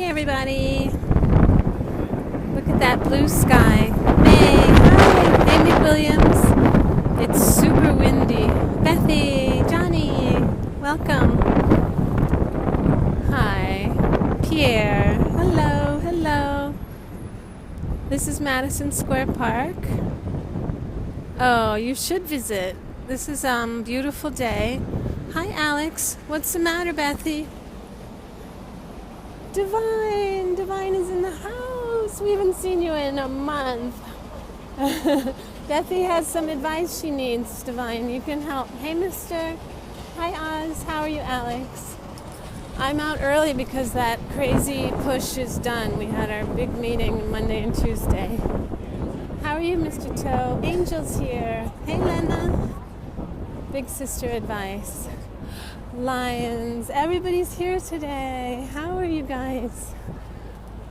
everybody. Look at that blue sky. May, hi, Amy Williams. It's super windy. Bethy, Johnny, welcome. Hi, Pierre. Hello, hello. This is Madison Square Park. Oh, you should visit. This is a beautiful day. Hi, Alex. What's the matter, Bethy? Divine is in the house. We haven't seen you in a month. Bethy has some advice she needs, Divine. You can help. Hey, mister. Hi, Oz. How are you, Alex? I'm out early because that crazy push is done. We had our big meeting Monday and Tuesday. How are you, Mr. Toe? Angel's here. Hey, Lena. Big sister advice. Lions. Everybody's here today. How are you guys?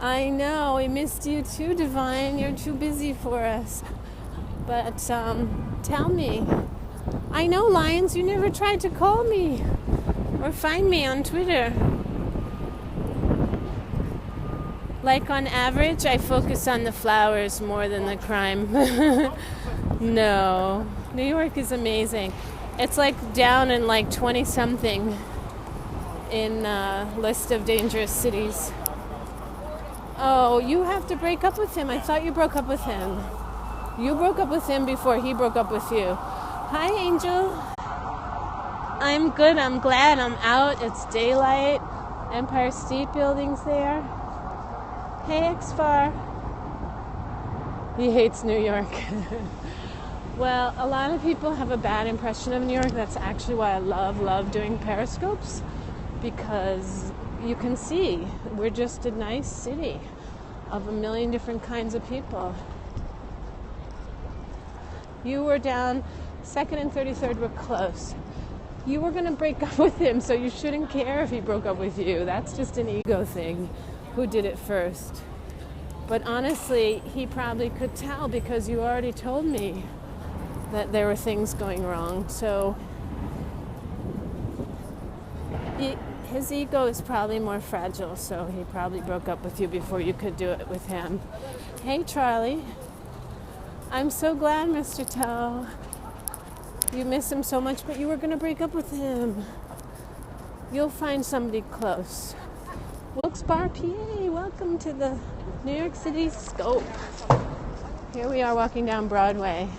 I know, we missed you too, Divine. You're too busy for us. But tell me. I know, Lions, you never tried to call me or find me on Twitter. Like on average, I focus on the flowers more than the crime. No. New York is amazing. It's like down in like 20-something in list of dangerous cities. Oh, you have to break up with him. I thought you broke up with him. You broke up with him before he broke up with you. Hi, Angel. I'm good. I'm glad I'm out. It's daylight. Empire State Building's there. Hey, X-Far. He hates New York. Well, a lot of people have a bad impression of New York. That's actually why I love doing periscopes, because you can see we're just a nice city of a million different kinds of people. You were down, 2nd and 33rd were close. You were going to break up with him, so you shouldn't care if he broke up with you. That's just an ego thing. Who did it first? But honestly, he probably could tell because you already told me that there were things going wrong. So his ego is probably more fragile, so he probably broke up with you before you could do it with him. Hey, Charlie. I'm so glad, Mr. Toe. You miss him so much, but you were going to break up with him. You'll find somebody close. Wilkes Barre, PA, welcome to the New York City Scope. Here we are walking down Broadway.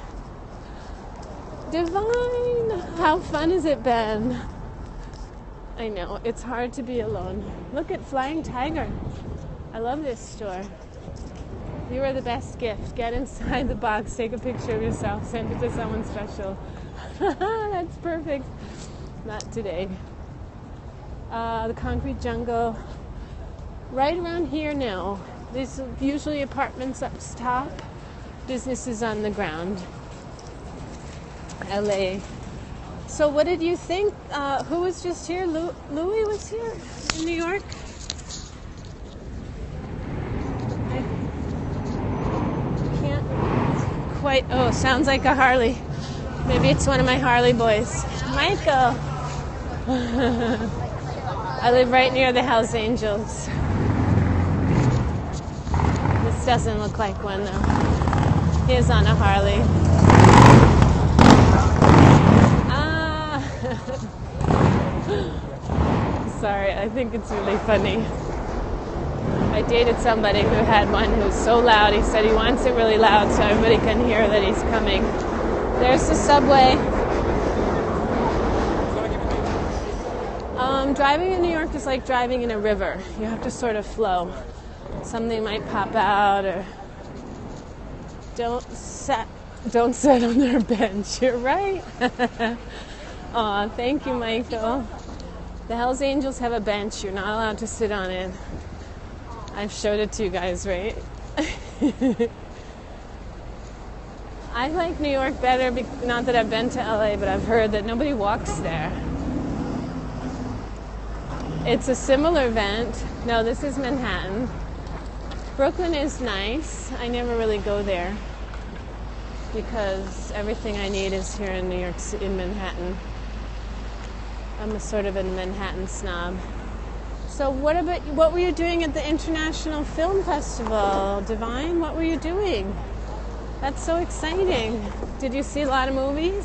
Divine! How fun has it been? I know, it's hard to be alone. Look at Flying Tiger. I love this store. You are the best gift. Get inside the box, take a picture of yourself, send it to someone special. That's perfect. Not today. The concrete jungle. Right around here now. There's usually apartments up top, businesses on the ground. LA. So what did you think? Who was just here? Louis was here in New York? I can't quite... Oh, sounds like a Harley. Maybe it's one of my Harley boys. Michael! I live right near the Hells Angels. This doesn't look like one, though. He is on a Harley. Sorry, I think it's really funny. I dated somebody who had one who was so loud. He said he wants it really loud so everybody can hear that he's coming. There's the subway. Driving in New York is like driving in a river. You have to sort of flow. Something might pop out, or don't sit on their bench. You're right. Aw, thank you, Michael. The Hells Angels have a bench. You're not allowed to sit on it. I've showed it to you guys, right? I like New York better, not that I've been to LA, but I've heard that nobody walks there. It's a similar event. No, this is Manhattan. Brooklyn is nice. I never really go there because everything I need is here in New York City, in Manhattan. I'm a sort of a Manhattan snob. So what were you doing at the International Film Festival, Divine? What were you doing? That's so exciting. Did you see a lot of movies?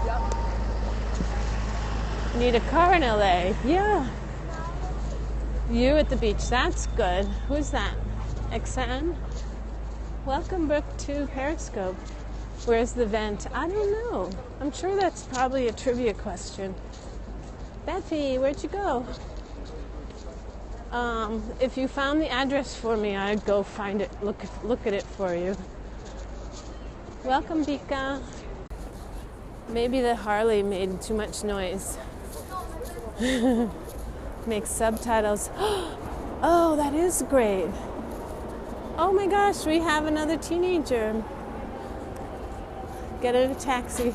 Yep. Need a car in LA. Yeah. You at the beach. That's good. Who's that? Xan? Welcome, Brooke, to Periscope. Where's the vent? I don't know. I'm sure that's probably a trivia question. Betty, where'd you go? If you found the address for me, I'd go find it, look at it for you. Welcome, Bika. Maybe the Harley made too much noise. Make subtitles. Oh, that is great. Oh my gosh, we have another teenager. Get in a taxi.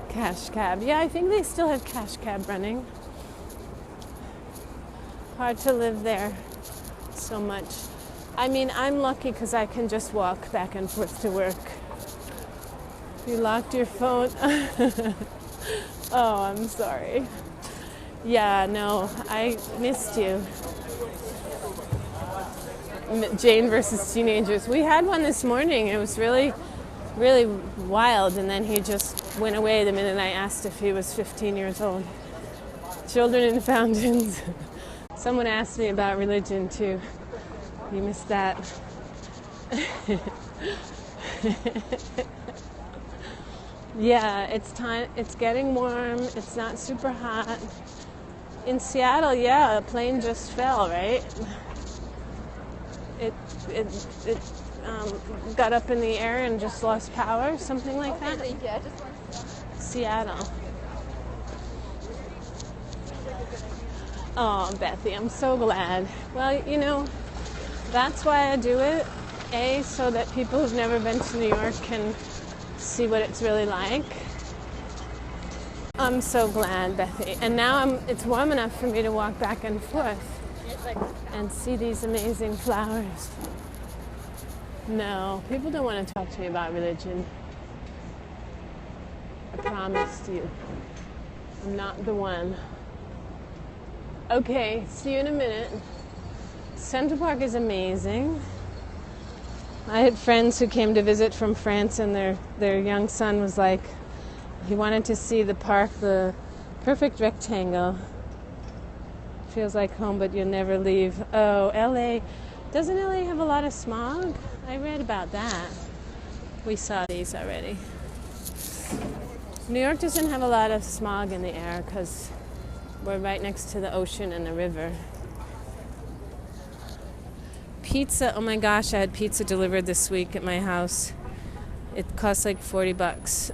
Cash cab. Yeah, I think they still have cash cab running. Hard to live there so much. I mean, I'm lucky because I can just walk back and forth to work. You locked your phone. Oh, I'm sorry. Yeah, no, I missed you. Jane versus teenagers. We had one this morning. It was really wild, and then he just went away the minute I asked if he was 15 years old. Children in fountains. Someone asked me about religion too. You missed that. Yeah, it's time. It's getting warm. It's not super hot. In Seattle, yeah, a plane just fell, right? It got up in the air and just lost power, something like that. Seattle. Oh, Bethy, I'm so glad. Well, you know, that's why I do it. A, so that people who've never been to New York can see what it's really like. I'm so glad, Bethy. And now it's warm enough for me to walk back and forth and see these amazing flowers. No, people don't want to talk to me about religion. I promised you. I'm not the one. Okay, see you in a minute. Central Park is amazing. I had friends who came to visit from France, and their young son was like, he wanted to see the park, the perfect rectangle. Feels like home, but you'll never leave. Oh, LA. Doesn't LA have a lot of smog? I read about that. We saw these already. New York doesn't have a lot of smog in the air because we're right next to the ocean and the river. Pizza, oh my gosh, I had pizza delivered this week at my house. It cost like $40.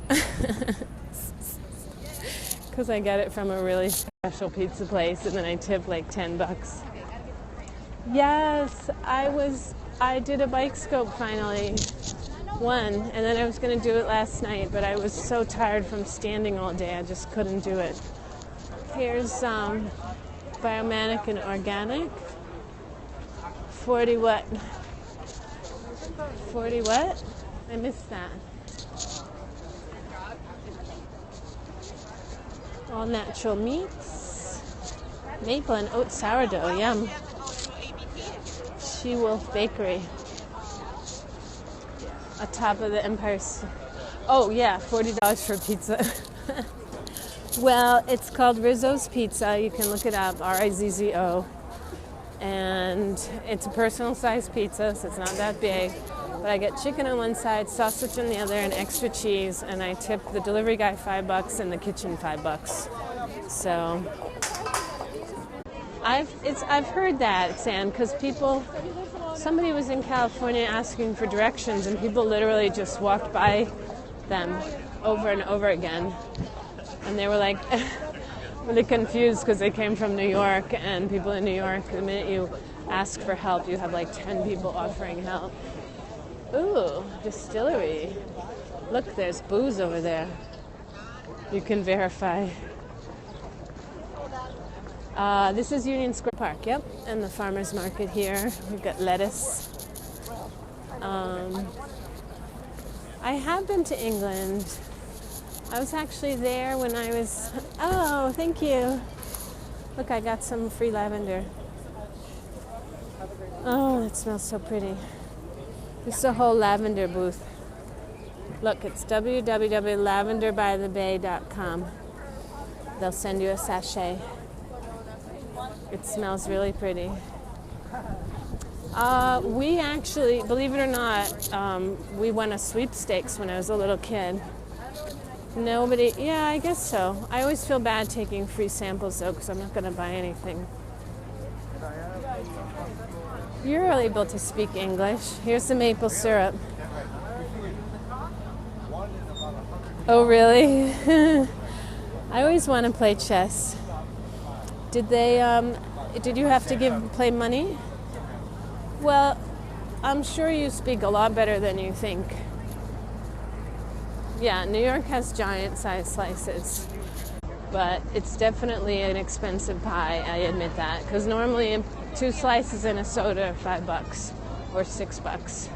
Because I got it from a really special pizza place, and then I tipped like $10. Yes, I did a bike scope finally. One, and then I was going to do it last night, but I was so tired from standing all day, I just couldn't do it. Here's Biomatic and Organic. 40 what? 40 what? I missed that. All natural meats. Maple and oat sourdough, yum. She Wolf Bakery. Atop of the Empire. Oh yeah, $40 for pizza. Well, it's called Rizzo's Pizza. You can look it up, Rizzo. And it's a personal size pizza, so it's not that big. But I get chicken on one side, sausage on the other, and extra cheese. And I tip the delivery guy $5 and the kitchen $5. So I've heard that, Sam, because somebody was in California asking for directions, and people literally just walked by them over and over again, and they were like really confused because they came from New York, and people in New York, the minute you ask for help, you have like 10 people offering help. Ooh, distillery. Look, there's booze over there. You can verify. This is Union Square Park, yep, and the farmer's market here. We've got lettuce. I have been to England. I was actually there when I was, oh, thank you. Look, I got some free lavender. Oh, that smells so pretty. This is a whole lavender booth. Look, it's www.lavenderbythebay.com. They'll send you a sachet. It smells really pretty. We actually, believe it or not, we won a sweepstakes when I was a little kid. Nobody, yeah, I guess so. I always feel bad taking free samples though, because I'm not going to buy anything. You're able to speak English. Here's the maple syrup. Oh, really? I always want to play chess. Did you have to play money? Well, I'm sure you speak a lot better than you think. Yeah, New York has giant size slices, but it's definitely an expensive pie, I admit that, because normally 2 slices and a soda are $5 or $6.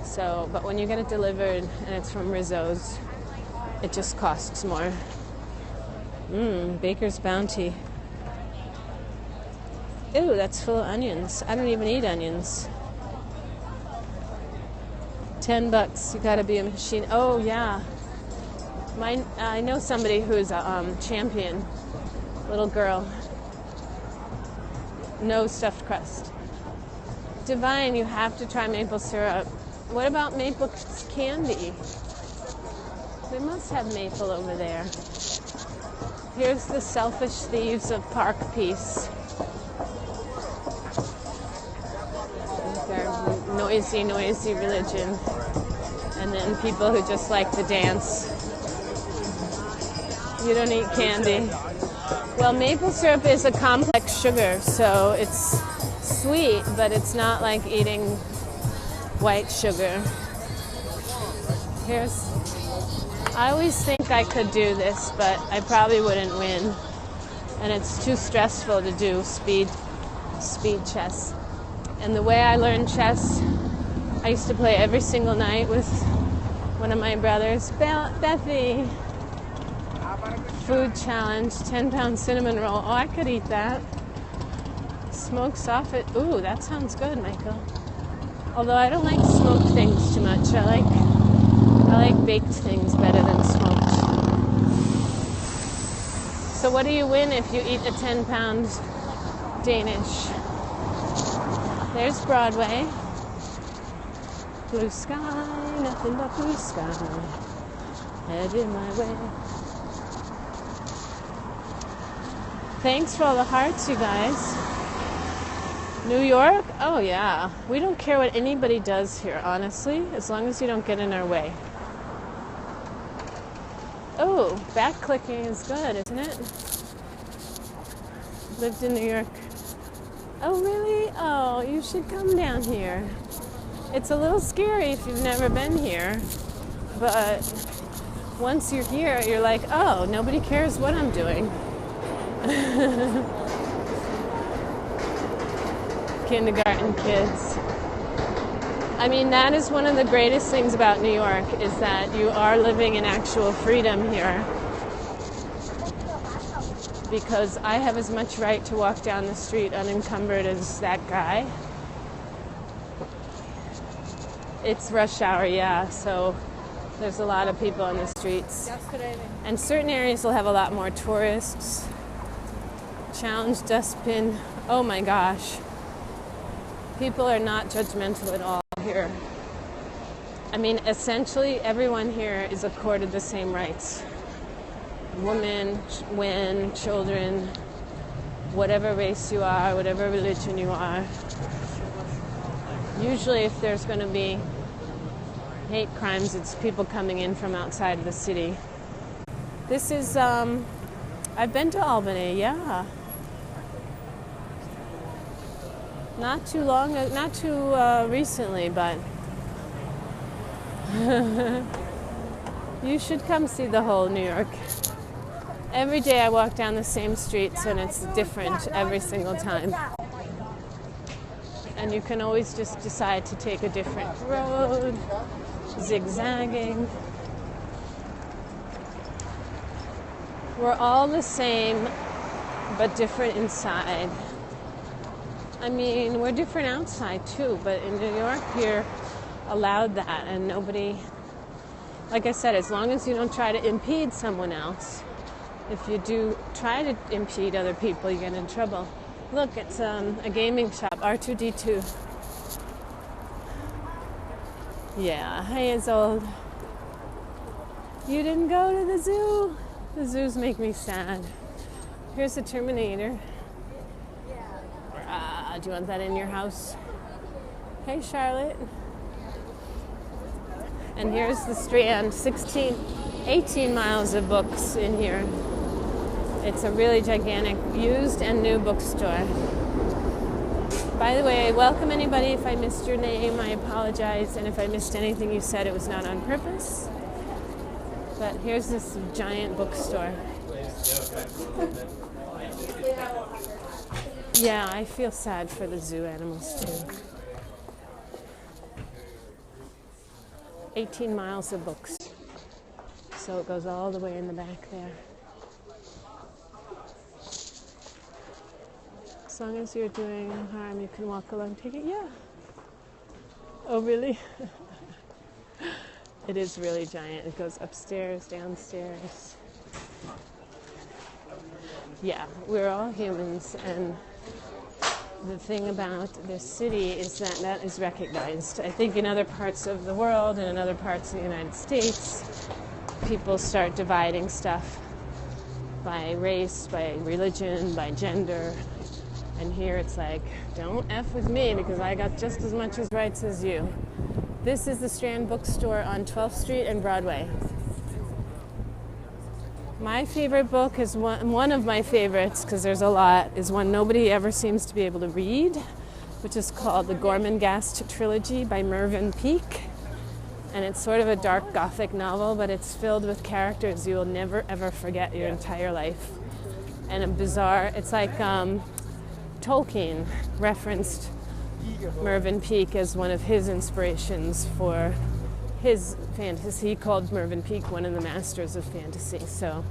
So, but when you get it delivered and it's from Rizzo's, it just costs more. Baker's Bounty. Ew, that's full of onions. I don't even eat onions. $10. You gotta be a machine. Oh yeah. I know somebody who's a champion. Little girl. No stuffed crust. Divine, you have to try maple syrup. What about maple candy? They must have maple over there. Here's the Selfish Thieves of Park Peace. Their noisy religion. And then people who just like to dance. You don't eat candy. Well, maple syrup is a complex sugar, so it's sweet, but it's not like eating white sugar. I always think I could do this, but I probably wouldn't win. And it's too stressful to do speed chess. And the way I learned chess, I used to play every single night with one of my brothers. Bethy, food challenge, 10-pound cinnamon roll. Oh, I could eat that. Smoked sausage. Ooh, that sounds good, Michael. Although I don't like smoked things too much. I like baked things better than smoked. So what do you win if you eat a 10-pound Danish? There's Broadway. Blue sky, nothing but blue sky. Headed my way. Thanks for all the hearts, you guys. New York? Oh yeah. We don't care what anybody does here, honestly, as long as you don't get in our way. Oh, back clicking is good, isn't it? Lived in New York. Oh, really? Oh, you should come down here. It's a little scary if you've never been here, but once you're here, you're like, oh, nobody cares what I'm doing. Kindergarten kids. I mean, that is one of the greatest things about New York, is that you are living in actual freedom here. Because I have as much right to walk down the street unencumbered as that guy. It's rush hour, yeah, so there's a lot of people on the streets. And certain areas will have a lot more tourists. Challenge dustbin. Oh my gosh. People are not judgmental at all here. I mean, essentially, everyone here is accorded the same rights. Women, men, children, whatever race you are, whatever religion you are. Usually, if there's going to be hate crimes, it's people coming in from outside of the city. This is, I've been to Albany, yeah. Not too recently, but you should come see the whole New York. Every day I walk down the same streets and it's different every single time. And you can always just decide to take a different road, zigzagging. We're all the same but different inside. I mean, we're different outside too, but in New York, you're allowed that, and nobody, like I said, as long as you don't try to impede someone else. If you do try to impede other people, you get in trouble. Look, it's a gaming shop, R2D2. Yeah, hey, Isolde. You didn't go to the zoo. The zoos make me sad. Here's the Terminator. Do you want that in your house? Hey, Charlotte. And here's the Strand, 18 miles of books in here. It's a really gigantic used and new bookstore. By the way, welcome anybody. If I missed your name, I apologize. And if I missed anything you said, it was not on purpose. But here's this giant bookstore. Yeah, I feel sad for the zoo animals too. 18 miles of books. So it goes all the way in the back there. As long as you're doing no harm, you can walk along. Take it? Yeah. Oh, really? It is really giant. It goes upstairs, downstairs. Yeah, we're all humans, and the thing about this city is that that is recognized. I think in other parts of the world and in other parts of the United States, people start dividing stuff by race, by religion, by gender. And here it's like, don't F with me because I got just as much as rights as you. This is the Strand Bookstore on 12th Street and Broadway. My favorite book is one of my favorites, because there's a lot, is one nobody ever seems to be able to read, which is called The Gormenghast Trilogy by Mervyn Peake. And it's sort of a dark Gothic novel, but it's filled with characters you will never ever forget your entire life. And a bizarre, it's like Tolkien referenced Mervyn Peake as one of his inspirations for his fantasy. He called Mervyn Peake one of the masters of fantasy. So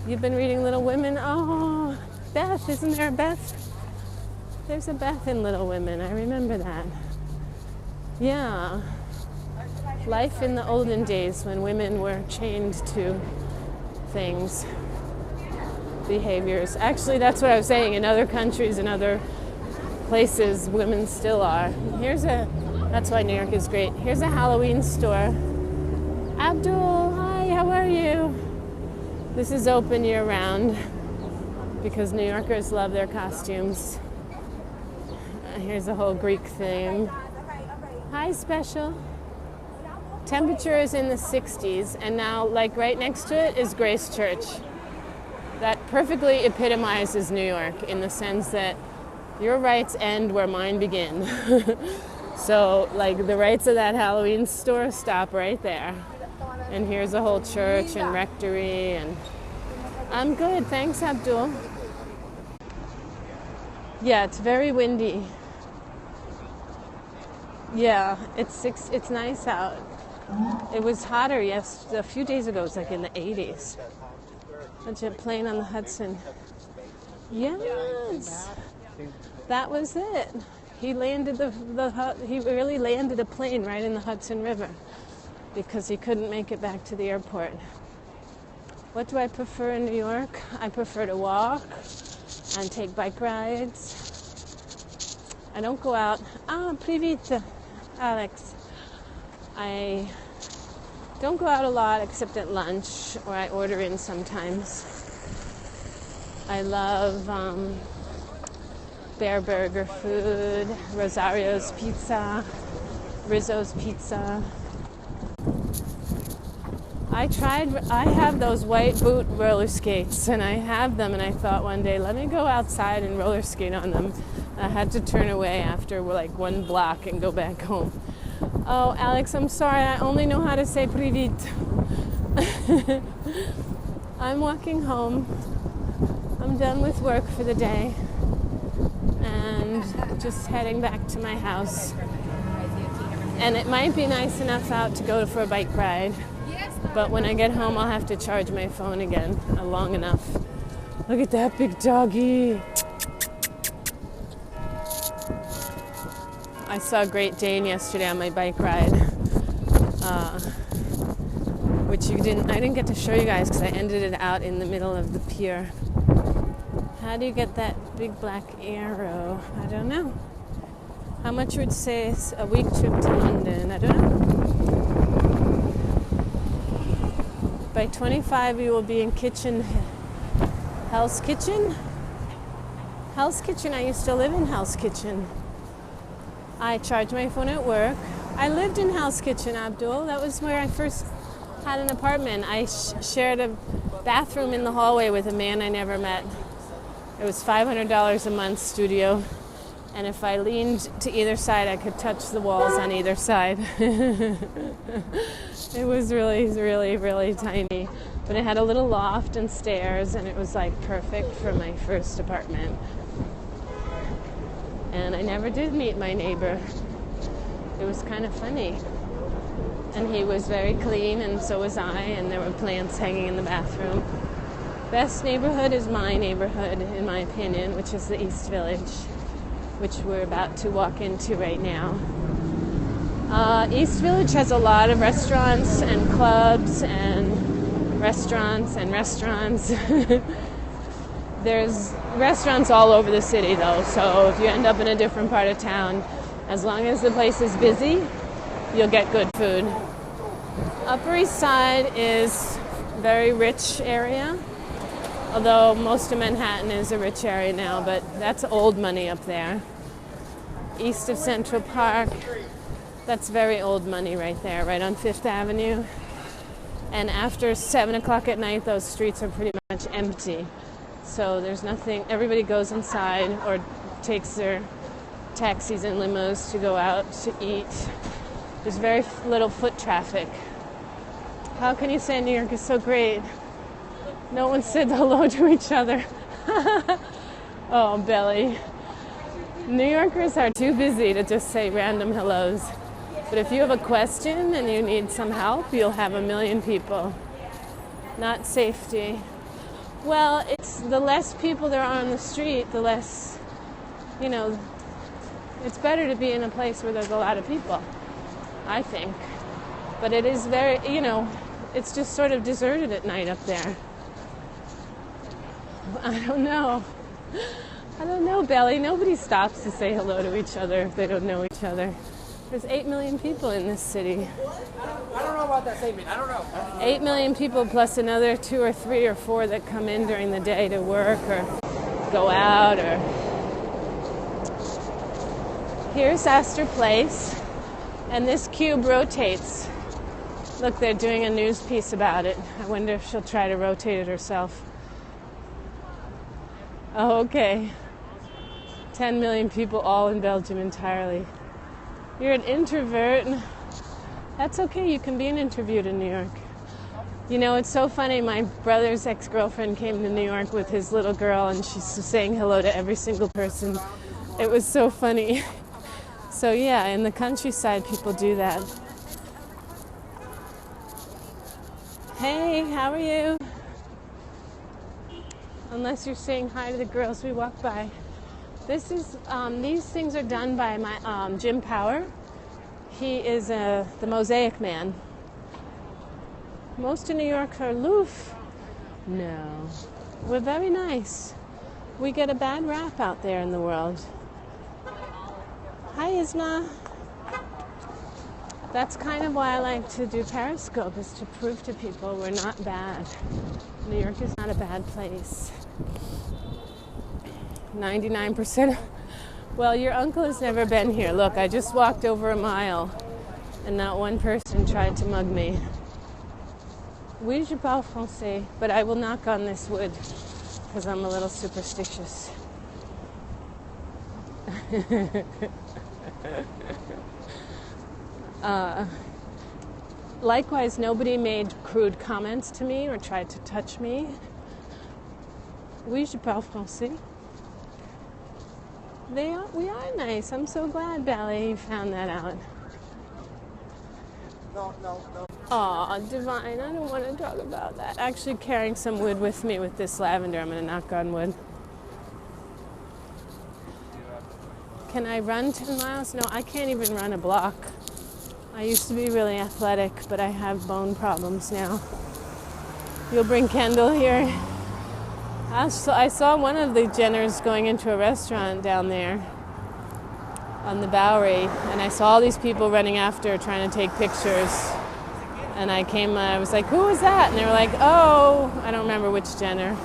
you've been reading Little Women. Oh, Beth, isn't there a Beth? There's a Beth in Little Women. I remember that. Yeah. Life in the olden days when women were chained to things, behaviors. Actually, that's what I was saying. In other countries, in other places, women still are. That's why New York is great. Here's a Halloween store. Abdul, hi, how are you? This is open year-round because New Yorkers love their costumes. Here's a whole Greek theme. Hi, Special. Temperature is in the 60s, and now, like right next to it, is Grace Church. That perfectly epitomizes New York in the sense that your rights end where mine begin. So, like, the rights of that Halloween store stop right there. And here's a whole church and rectory, and I'm good. Thanks, Abdul. Yeah, it's very windy. Yeah, it's nice out. It was hotter a few days ago. It was like in the 80s. A jet plane on the Hudson. Yes, that was it. He landed he really landed a plane right in the Hudson River because he couldn't make it back to the airport. What do I prefer in New York? I prefer to walk and take bike rides. I don't go out. Привет, Alex. I don't go out a lot except at lunch, or I order in sometimes. I love Bear Burger food, Rosario's Pizza, Rizzo's Pizza. I have those white boot roller skates, and I have them, and I thought one day, let me go outside and roller skate on them. I had to turn away after like one block and go back home. Oh, Alex, I'm sorry, I only know how to say привет. I'm walking home. I'm done with work for the day and just heading back to my house. And it might be nice enough out to go for a bike ride. But when I get home, I'll have to charge my phone again long enough. Look at that big doggy. I saw a Great Dane yesterday on my bike ride, which I didn't get to show you guys because I ended it out in the middle of the pier. How do you get that big black arrow? I don't know. How much would say a week trip to London? I don't know. By 25, we will be in Hell's Kitchen. Hell's Kitchen, I used to live in Hell's Kitchen. I charged my phone at work. I lived in Hell's Kitchen, Abdul. That was where I first had an apartment. I shared a bathroom in the hallway with a man I never met. It was $500 a month studio. And if I leaned to either side, I could touch the walls on either side. It was really, really, really tiny. But it had a little loft and stairs, and it was like perfect for my first apartment. And I never did meet my neighbor. It was kind of funny. And he was very clean, and so was I, and there were plants hanging in the bathroom. Best neighborhood is my neighborhood, in my opinion, which is the East Village, which we're about to walk into right now. East Village has a lot of restaurants and clubs and restaurants. There's restaurants all over the city, though, so if you end up in a different part of town, as long as the place is busy, you'll get good food. Upper East Side is a very rich area, although most of Manhattan is a rich area now, but that's old money up there. East of Central Park, that's very old money right there, right on Fifth Avenue. And after 7 o'clock at night, those streets are pretty much empty. So there's nothing, everybody goes inside or takes their taxis and limos to go out to eat. There's very little foot traffic. How can you say New York is so great? No one said hello to each other. Oh, Belly. New Yorkers are too busy to just say random hellos. But if you have a question and you need some help, you'll have a million people. Not safety. Well, it's the less people there are on the street, the less, it's better to be in a place where there's a lot of people, I think. But it is very, it's just sort of deserted at night up there. I don't know, Belly. Nobody stops to say hello to each other if they don't know each other. There's 8 million people in this city. I don't know about that statement. I don't know. 8 million people plus another 2 or 3 or 4 that come in during the day to work or go out. Or here's Astor Place, and this cube rotates. Look, they're doing a news piece about it. I wonder if she'll try to rotate it herself. Oh, okay. 10 million people all in Belgium entirely. You're an introvert. That's okay, you can be an introvert in New York. It's so funny, my brother's ex-girlfriend came to New York with his little girl, and she's saying hello to every single person. It was so funny. So yeah, in the countryside, people do that. Hey, how are you? Unless you're saying hi to the girls we walk by. This is, these things are done by my Jim Power. He is the Mosaic Man. Most of New York are aloof. No. We're very nice. We get a bad rap out there in the world. Hi, Isma. That's kind of why I like to do Periscope, is to prove to people we're not bad. New York is not a bad place. 99%. Well, your uncle has never been here. Look, I just walked over a mile and not one person tried to mug me. Oui, je parle français, but I will knock on this wood because I'm a little superstitious. Likewise, nobody made crude comments to me or tried to touch me. Oui, je parle français. We are nice. I'm so glad, Ballet, you found that out. No. Aw, Divine, I don't want to talk about that. Actually carrying some wood with me with this lavender. I'm going to knock on wood. Can I run 10 miles? No, I can't even run a block. I used to be really athletic, but I have bone problems now. You'll bring Kendall here. I saw one of the Jenners going into a restaurant down there on the Bowery, and I saw all these people running after trying to take pictures. And I was like, who is that? And they were like, oh, I don't remember which Jenner.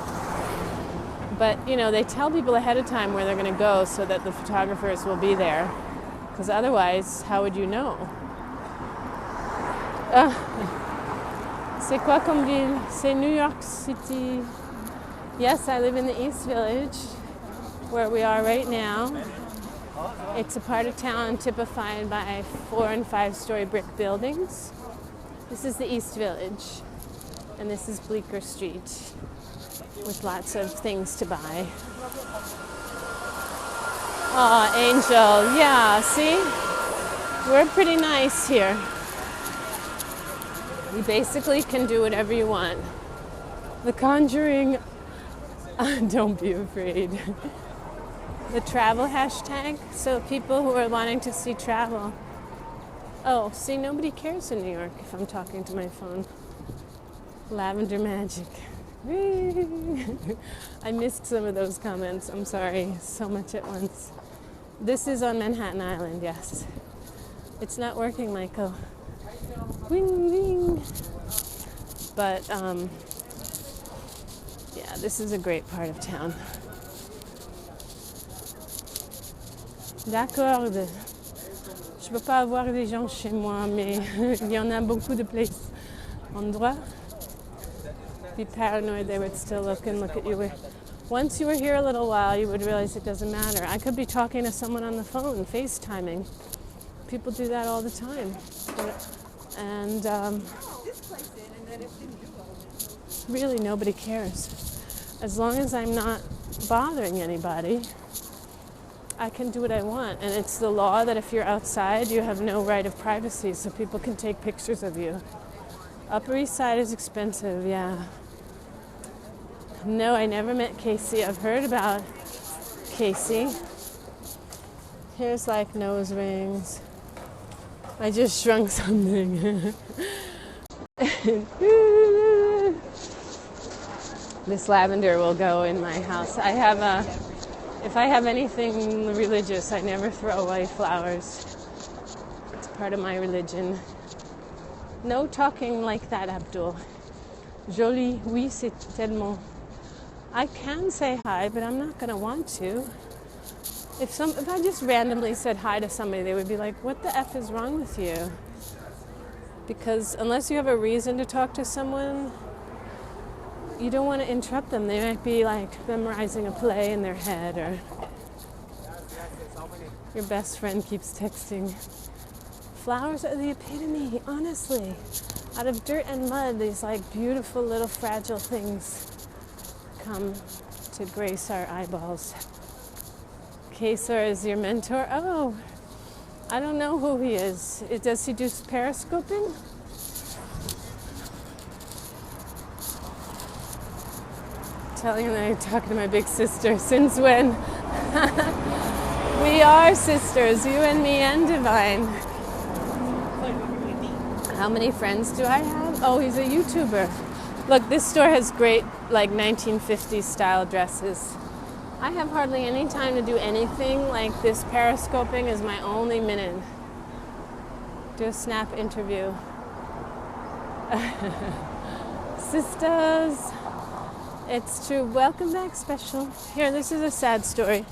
But, you know, they tell people ahead of time where they're going to go so that the photographers will be there. Because otherwise, how would you know? C'est quoi comme ville? C'est New York City. Yes, I live in the East Village, where we are right now. It's a part of town typified by 4- and 5-story brick buildings. This is the East Village, and this is Bleecker Street, with lots of things to buy. Aw, Angel, yeah, see? We're pretty nice here. You basically can do whatever you want. The Conjuring, don't be afraid. The travel hashtag, so people who are wanting to see travel. Oh, see, nobody cares in New York if I'm talking to my phone. Lavender magic. I missed some of those comments. I'm sorry, so much at once. This is on Manhattan Island, yes. It's not working, Michael. Wing, wing. But, yeah, this is a great part of town. D'accord. Je peux pas avoir des gens chez moi, mais il y en a beaucoup de places. Endroits. Be paranoid they would still look at you. Once you were here a little while, you would realize it doesn't matter. I could be talking to someone on the phone, FaceTiming. People do that all the time. And really nobody cares. As long as I'm not bothering anybody, I can do what I want. And it's the law that if you're outside, you have no right of privacy, so people can take pictures of you. Upper East Side is expensive, yeah. No, I never met Casey. I've heard about Casey. Here's like nose rings. I just shrunk something. This lavender will go in my house. If I have anything religious, I never throw away flowers. It's part of my religion. No talking like that, Abdul. Jolie, oui, c'est tellement. I can say hi, but I'm not going to want to. If I just randomly said hi to somebody, they would be like, what the F is wrong with you? Because unless you have a reason to talk to someone, you don't want to interrupt them. They might be like memorizing a play in their head, or your best friend keeps texting. Flowers are the epitome, honestly. Out of dirt and mud, these like beautiful little fragile things come to grace our eyeballs. Kesar is your mentor? Oh, I don't know who he is. Does he do periscoping? Telling him that I'm talking to my big sister. Since when? We are sisters, you and me and Divine. How many friends do I have? Oh, he's a YouTuber. Look, this store has great, like, 1950s style dresses. I have hardly any time to do anything. Like, this periscoping is my only minute. Do a snap interview. Sisters. It's true. Welcome back, special. Here, this is a sad story.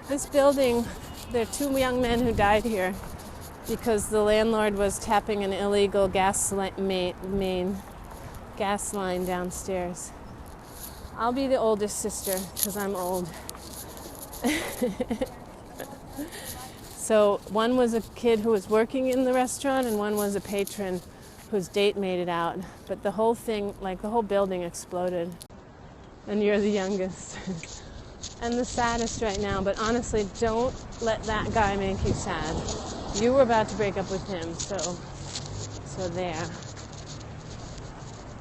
This building, there are 2 young men who died here because the landlord was tapping an illegal gas line downstairs. I'll be the oldest sister because I'm old. So one was a kid who was working in the restaurant, and one was a patron whose date made it out. But the whole thing, like the whole building exploded. And you're the youngest. And the saddest right now, but honestly, don't let that guy make you sad. You were about to break up with him, so there.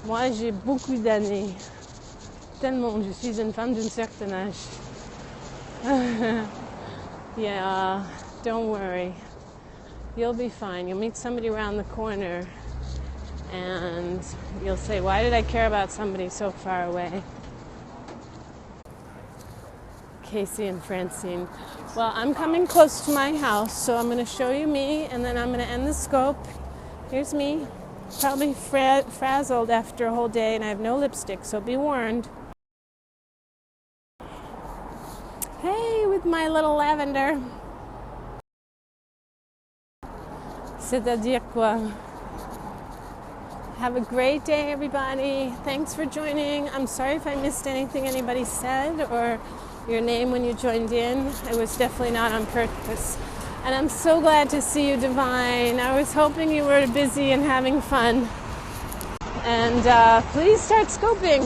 Moi, j'ai beaucoup d'années. Tellement, je suis une femme d'un certain âge. Yeah, don't worry. You'll be fine. You'll meet somebody around the corner and you'll say, why did I care about somebody so far away? Casey and Francine. Well, I'm coming close to my house, so I'm going to show you me, and then I'm going to end the scope. Here's me, probably frazzled after a whole day, and I have no lipstick, so be warned. Hey, with my little lavender. C'est-à-dire quoi? Have a great day, everybody. Thanks for joining. I'm sorry if I missed anything anybody said or your name when you joined in. It was definitely not on purpose. And I'm so glad to see you, Divine. I was hoping you were busy and having fun. And please start scoping.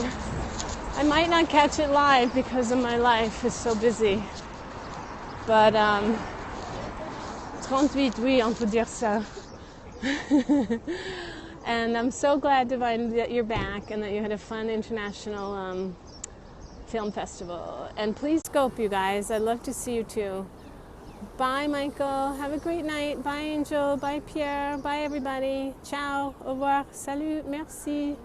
I might not catch it live because of my life is so busy. But 38, oui, on peut dire ça. And I'm so glad, Divine, that you're back and that you had a fun international film festival. And please scope, you guys. I'd love to see you too. Bye, Michael. Have a great night. Bye, Angel. Bye, Pierre. Bye, everybody. Ciao. Au revoir. Salut. Merci.